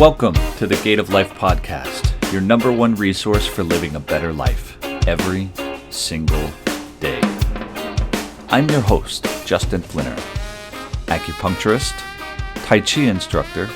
Welcome to the Gate of Life podcast, your number one resource for living a better life every single day. I'm your host, Justin Flinner, acupuncturist, Tai Chi instructor,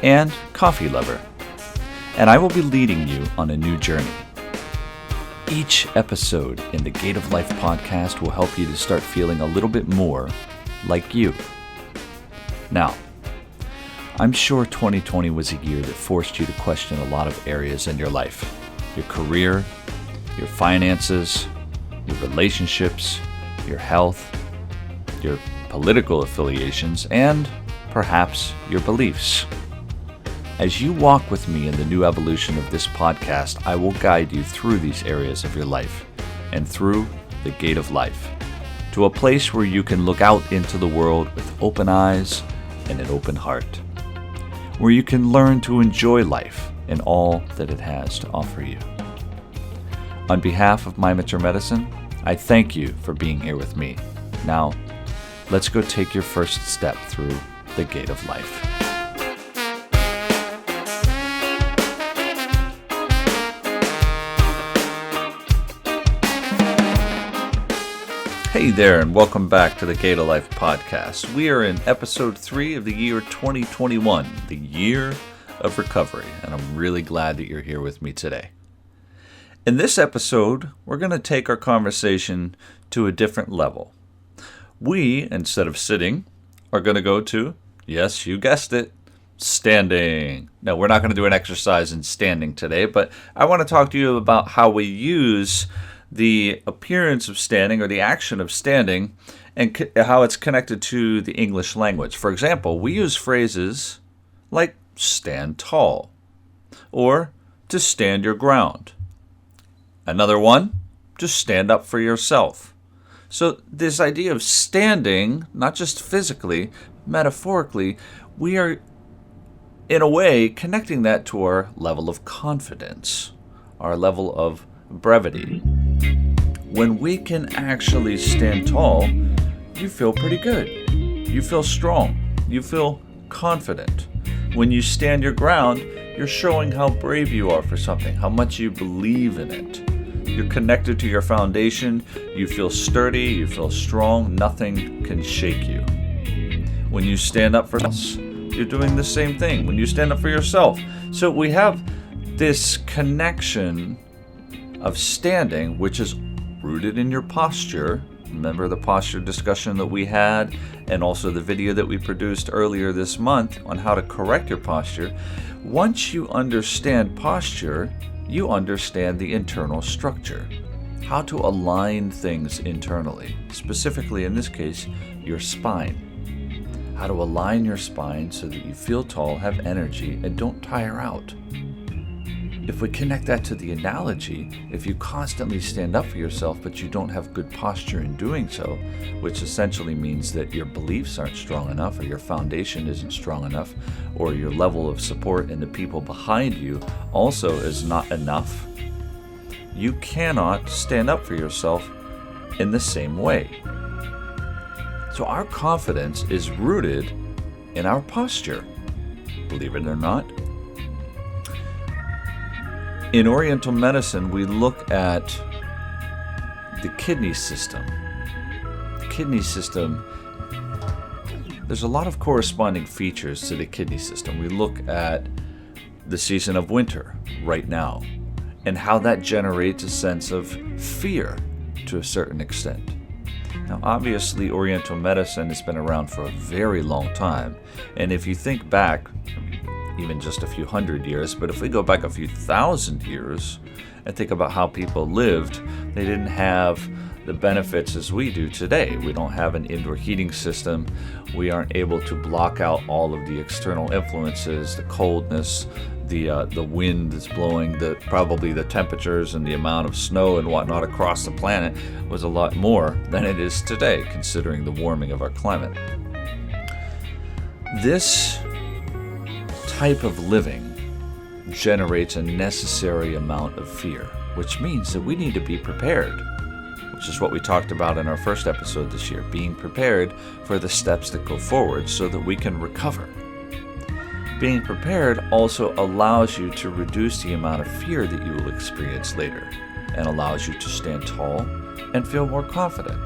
and coffee lover, and I will be leading you on a new journey. Each episode in the Gate of Life podcast will help you to start feeling a little bit more like you. Now, I'm sure 2020 was a year that forced you to question a lot of areas in your life. Your career, your finances, your relationships, your health, your political affiliations, and perhaps your beliefs. As you walk with me in the new evolution of this podcast, I will guide you through these areas of your life and through the Gate of Life to a place where you can look out into the world with open eyes and an open heart, where you can learn to enjoy life and all that it has to offer you. On behalf of My Mature Medicine, I thank you for being here with me. Now, let's go take your first step through the Gate of Life. Hey there, and welcome back to the Gate of Life podcast. We are in episode 3 of the year 2021, the year of recovery, and I'm really glad that you're here with me today. In this episode, we're going to take our conversation to a different level. We, instead of sitting, are going to go to, yes, you guessed it, standing. No, we're not going to do an exercise in standing today, but I want to talk to you about how we use the appearance of standing or the action of standing and how it's connected to the English language. For example, we use phrases like stand tall or to stand your ground. Another one, to stand up for yourself. So this idea of standing, not just physically, metaphorically, we are in a way connecting that to our level of confidence, our level of brevity. When we can actually stand tall, you feel pretty good. You feel strong. You feel confident. When you stand your ground, you're showing how brave you are for something, how much you believe in it. You're connected to your foundation. You feel sturdy. You feel strong. Nothing can shake you. When you stand up for us, you're doing the same thing. When you stand up for yourself. So we have this connection of standing, which is rooted in your posture. Remember the posture discussion that we had, and also the video that we produced earlier this month on how to correct your posture. Once you understand posture, you understand the internal structure, how to align things internally, specifically in this case, your spine. How to align your spine so that you feel tall, have energy, and don't tire out. If we connect that to the analogy, if you constantly stand up for yourself but you don't have good posture in doing so, which essentially means that your beliefs aren't strong enough or your foundation isn't strong enough or your level of support in the people behind you also is not enough, you cannot stand up for yourself in the same way. So our confidence is rooted in our posture, believe it or not. In Oriental medicine, we look at the kidney system. The kidney system, there's a lot of corresponding features to the kidney system. We look at the season of winter right now and how that generates a sense of fear to a certain extent. Now, obviously, Oriental medicine has been around for a very long time. And if you think back, even just a few hundred years, but if we go back a few thousand years and think about how people lived, they didn't have the benefits as we do today. We don't have an indoor heating system. We aren't able to block out all of the external influences, the coldness, the wind that's blowing, probably the temperatures and the amount of snow and whatnot across the planet was a lot more than it is today, considering the warming of our climate. This type of living generates a necessary amount of fear, which means that we need to be prepared, which is what we talked about in our first episode this year, being prepared for the steps that go forward so that we can recover. Being prepared also allows you to reduce the amount of fear that you will experience later and allows you to stand tall and feel more confident.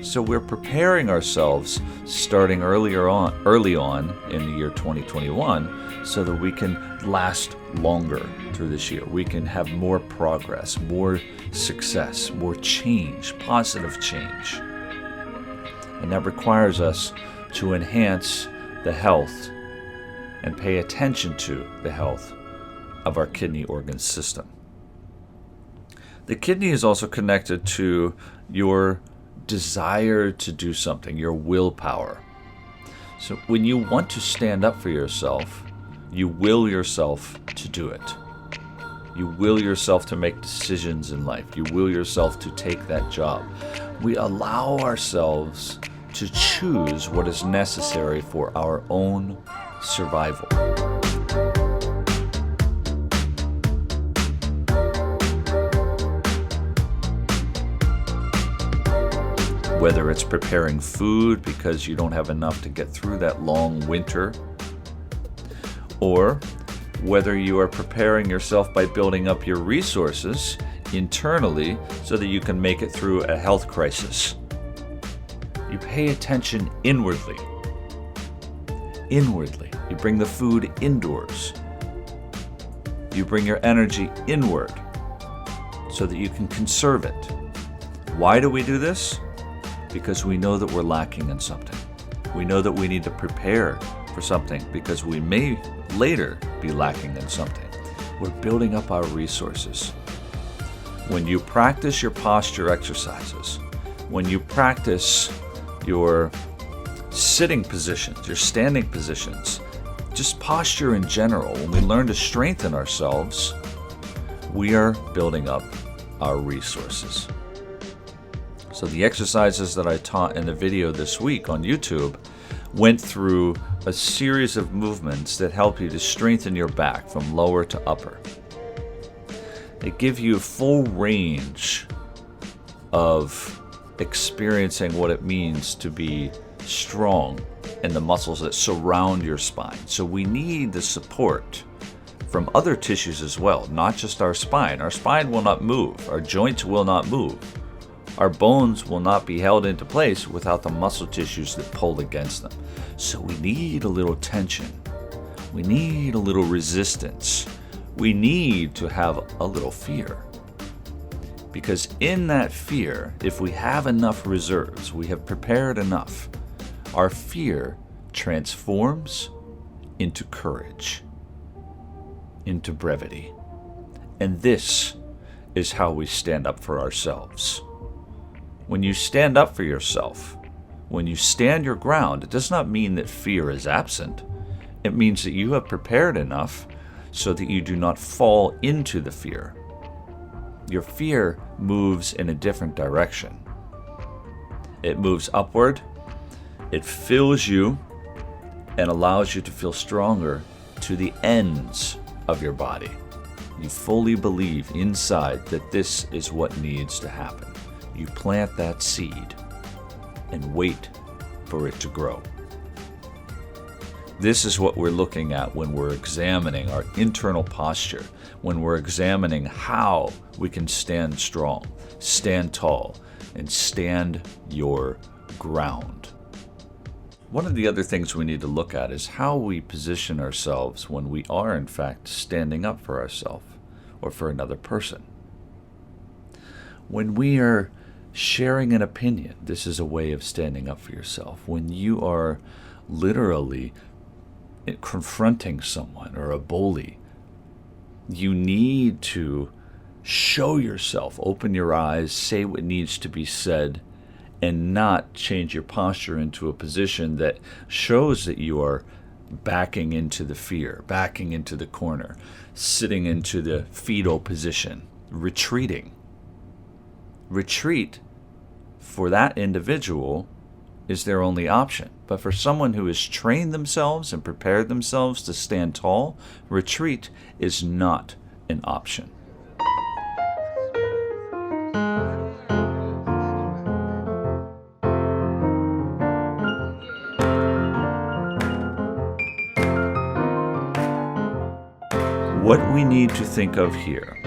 So we're preparing ourselves starting early on in the year 2021 so that we can last longer through this year. We can have more progress, more success, more change, positive change. And that requires us to enhance the health and pay attention to the health of our kidney organ system. The kidney is also connected to your desire to do something, your willpower. So when you want to stand up for yourself, you will yourself to do it. You will yourself to make decisions in life. You will yourself to take that job. We allow ourselves to choose what is necessary for our own survival. Whether it's preparing food because you don't have enough to get through that long winter, or whether you are preparing yourself by building up your resources internally so that you can make it through a health crisis. You pay attention inwardly. Inwardly. You bring the food indoors. You bring your energy inward so that you can conserve it. Why do we do this? Because we know that we're lacking in something. We know that we need to prepare for something because we may later be lacking in something. We're building up our resources. When you practice your posture exercises, when you practice your sitting positions, your standing positions, just posture in general, when we learn to strengthen ourselves, we are building up our resources. So the exercises that I taught in the video this week on YouTube went through a series of movements that help you to strengthen your back from lower to upper. They give you full range of experiencing what it means to be strong in the muscles that surround your spine. So we need the support from other tissues as well, not just our spine. Our spine will not move. Our joints will not move. Our bones will not be held into place without the muscle tissues that pull against them. So we need a little tension. We need a little resistance. We need to have a little fear. Because in that fear, if we have enough reserves, we have prepared enough, our fear transforms into courage, into brevity. And this is how we stand up for ourselves. When you stand up for yourself, when you stand your ground, it does not mean that fear is absent. It means that you have prepared enough so that you do not fall into the fear. Your fear moves in a different direction. It moves upward, it fills you, and allows you to feel stronger to the ends of your body. You fully believe inside that this is what needs to happen. You plant that seed and wait for it to grow. This is what we're looking at when we're examining our internal posture, when we're examining how we can stand strong, stand tall, and stand your ground. One of the other things we need to look at is how we position ourselves when we are, in fact, standing up for ourselves or for another person. When we are sharing an opinion, this is a way of standing up for yourself. When you are literally confronting someone or a bully, you need to show yourself, open your eyes, say what needs to be said, and not change your posture into a position that shows that you are backing into the fear, backing into the corner, sitting into the fetal position, retreating. Retreat for that individual is their only option. But for someone who has trained themselves and prepared themselves to stand tall, retreat is not an option. What we need to think of here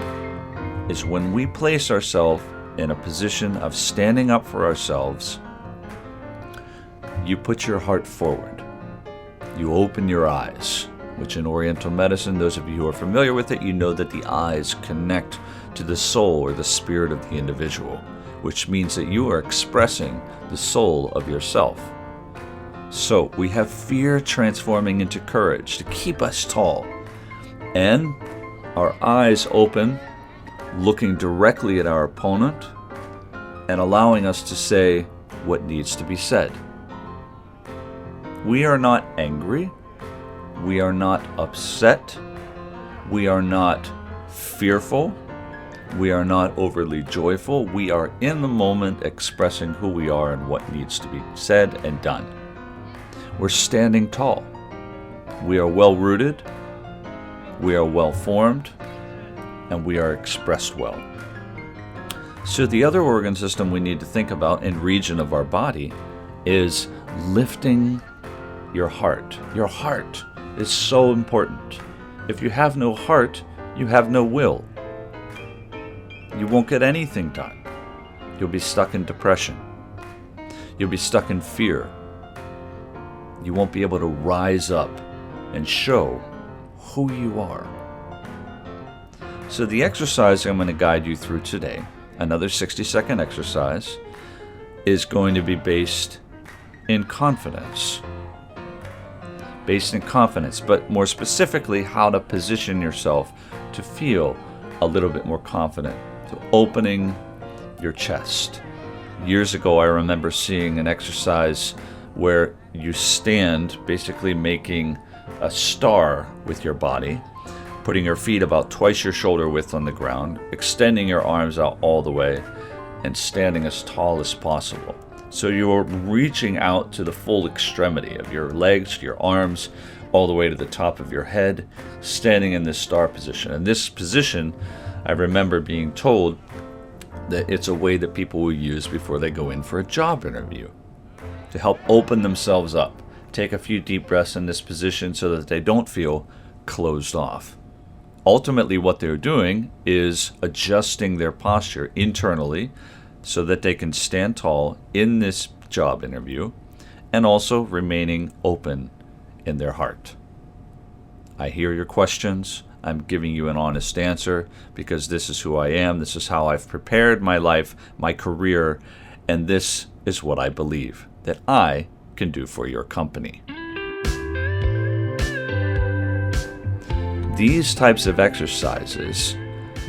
is when we place ourselves in a position of standing up for ourselves, you put your heart forward. You open your eyes, which in Oriental medicine, those of you who are familiar with it, you know that the eyes connect to the soul or the spirit of the individual, which means that you are expressing the soul of yourself. So we have fear transforming into courage to keep us tall, and our eyes open, looking directly at our opponent and allowing us to say what needs to be said. We are not angry. We are not upset. We are not fearful. We are not overly joyful. We are in the moment expressing who we are and what needs to be said and done. We're standing tall. We are well rooted. We are well formed. And we are expressed well. So the other organ system we need to think about and region of our body is lifting your heart. Your heart is so important. If you have no heart, you have no will. You won't get anything done. You'll be stuck in depression. You'll be stuck in fear. You won't be able to rise up and show who you are. So the exercise I'm going to guide you through today, another 60-second exercise, is going to be based in confidence. Based in confidence, but more specifically, how to position yourself to feel a little bit more confident, to opening your chest. Years ago, I remember seeing an exercise where you stand, basically making a star with your body, putting your feet about twice your shoulder width on the ground, extending your arms out all the way, and standing as tall as possible. So you're reaching out to the full extremity of your legs, your arms, all the way to the top of your head, standing in this star position. And this position, I remember being told that it's a way that people will use before they go in for a job interview to help open themselves up. Take a few deep breaths in this position so that they don't feel closed off. Ultimately, what they're doing is adjusting their posture internally so that they can stand tall in this job interview and also remaining open in their heart. I hear your questions. I'm giving you an honest answer because this is who I am. This is how I've prepared my life, my career, and this is what I believe that I can do for your company. These types of exercises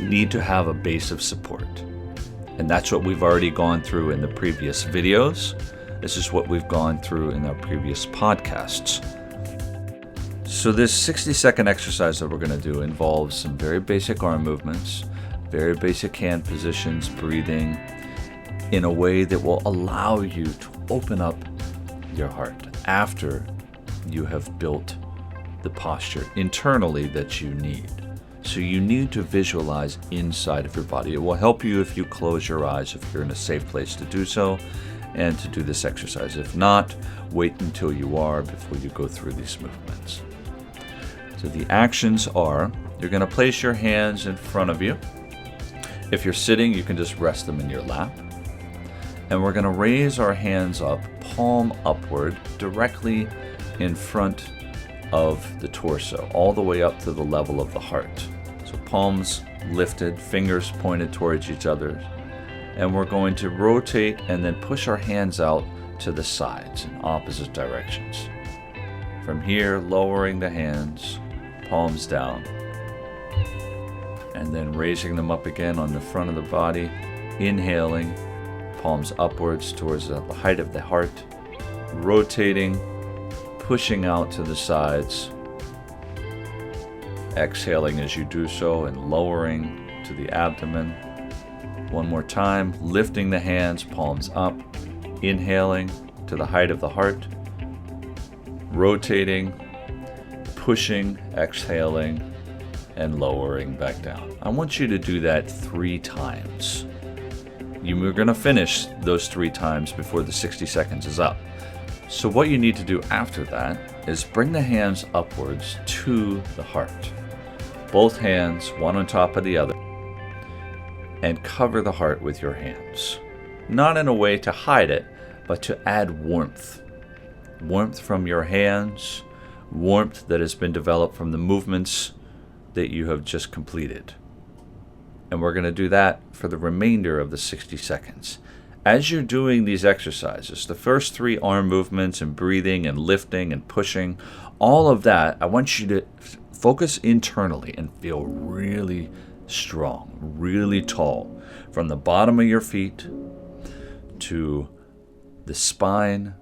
need to have a base of support. And that's what we've already gone through in the previous videos. This is what we've gone through in our previous podcasts. So this 60-second exercise that we're going to do involves some very basic arm movements, very basic hand positions, breathing, in a way that will allow you to open up your heart after you have built the posture internally that you need. So you need to visualize inside of your body. It will help you if you close your eyes, if you're in a safe place to do so, and to do this exercise. If not, wait until you are before you go through these movements. So the actions are, you're going to place your hands in front of you. If you're sitting, you can just rest them in your lap. And we're going to raise our hands up, palm upward, directly in front of the torso, all the way up to the level of the heart. So palms lifted, fingers pointed towards each other. And we're going to rotate and then push our hands out to the sides in opposite directions. From here, lowering the hands, palms down. And then raising them up again on the front of the body, inhaling, palms upwards towards the height of the heart, rotating, pushing out to the sides, exhaling as you do so and lowering to the abdomen. One more time, lifting the hands, palms up, inhaling to the height of the heart, rotating, pushing, exhaling, and lowering back down. I want you to do that 3 times. You're going to finish those 3 times before the 60 seconds is up. So what you need to do after that is bring the hands upwards to the heart. both hands, one on top of the other, and cover the heart with your hands. Not in a way to hide it, but to add warmth. Warmth from your hands, warmth that has been developed from the movements that you have just completed. And we're going to do that for the remainder of the 60 seconds. As you're doing these exercises, the first 3 arm movements and breathing and lifting and pushing, all of that, I want you to focus internally and feel really strong, really tall, from the bottom of your feet to the spine,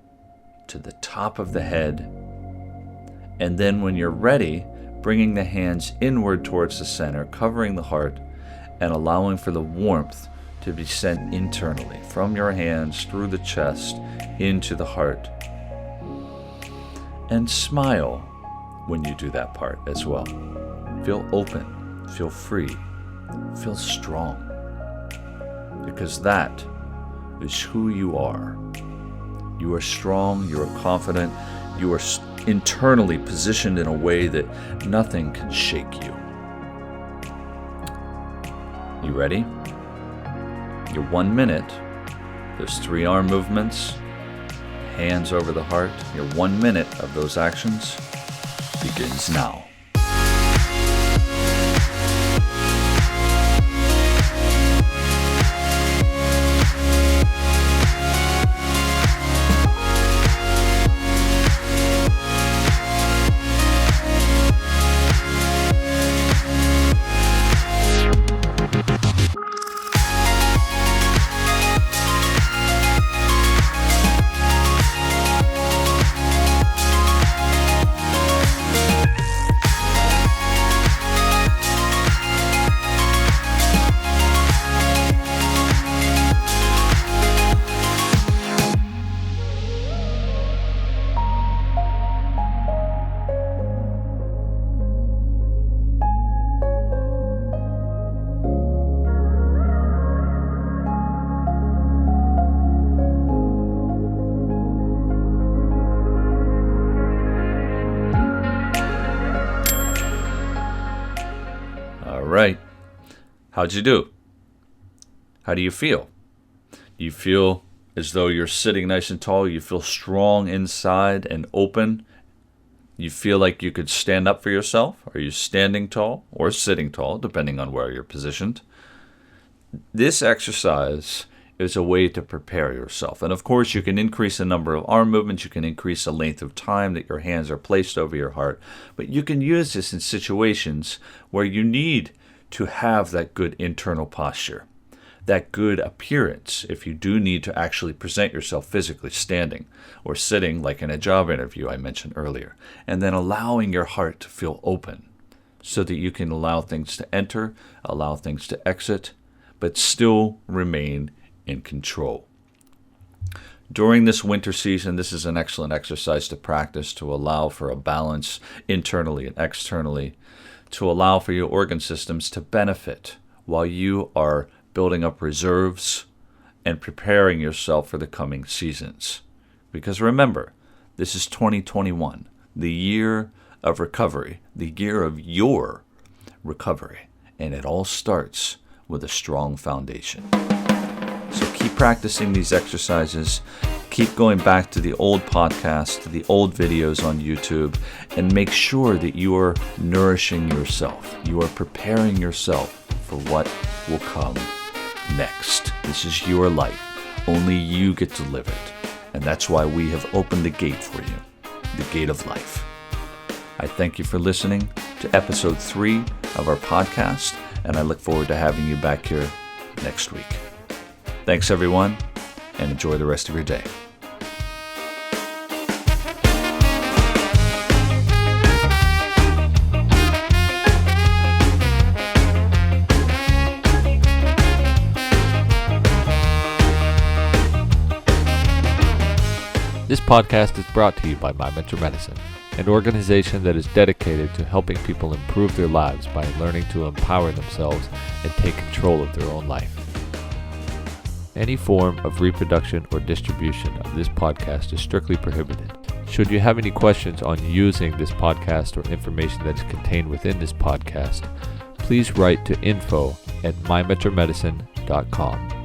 to the top of the head. And then when you're ready, bringing the hands inward towards the center, covering the heart, and allowing for the warmth to be sent internally from your hands through the chest into the heart. And smile when you do that part as well. Feel open, feel free, feel strong. Because that is who you are. You are strong, you are confident, you are internally positioned in a way that nothing can shake you. You ready? Your 1 minute, those 3 arm movements, hands over the heart, your 1 minute of those actions begins now. Right. How'd you do? How do you feel? Do you feel as though you're sitting nice and tall? You feel strong inside and open? You feel like you could stand up for yourself? Are you standing tall or sitting tall, depending on where you're positioned? This exercise is a way to prepare yourself. And of course, you can increase the number of arm movements. You can increase the length of time that your hands are placed over your heart. But you can use this in situations where you need to have that good internal posture, that good appearance if you do need to actually present yourself physically standing or sitting like in a job interview I mentioned earlier, and then allowing your heart to feel open so that you can allow things to enter, allow things to exit, but still remain in control. During this winter season, this is an excellent exercise to practice to allow for a balance internally and externally, to allow for your organ systems to benefit while you are building up reserves and preparing yourself for the coming seasons. Because remember, this is 2021, the year of recovery, the year of your recovery, and it all starts with a strong foundation. So keep practicing these exercises. Keep going back to the old podcasts, to the old videos on YouTube, and make sure that you are nourishing yourself. You are preparing yourself for what will come next. This is your life. Only you get to live it. And that's why we have opened the gate for you, the gate of life. I thank you for listening to episode 3 of our podcast, and I look forward to having you back here next week. Thanks, everyone, and enjoy the rest of your day. This podcast is brought to you by My Mentor Medicine, an organization that is dedicated to helping people improve their lives by learning to empower themselves and take control of their own life. Any form of reproduction or distribution of this podcast is strictly prohibited. Should you have any questions on using this podcast or information that is contained within this podcast, please write to info@mymetromedicine.com.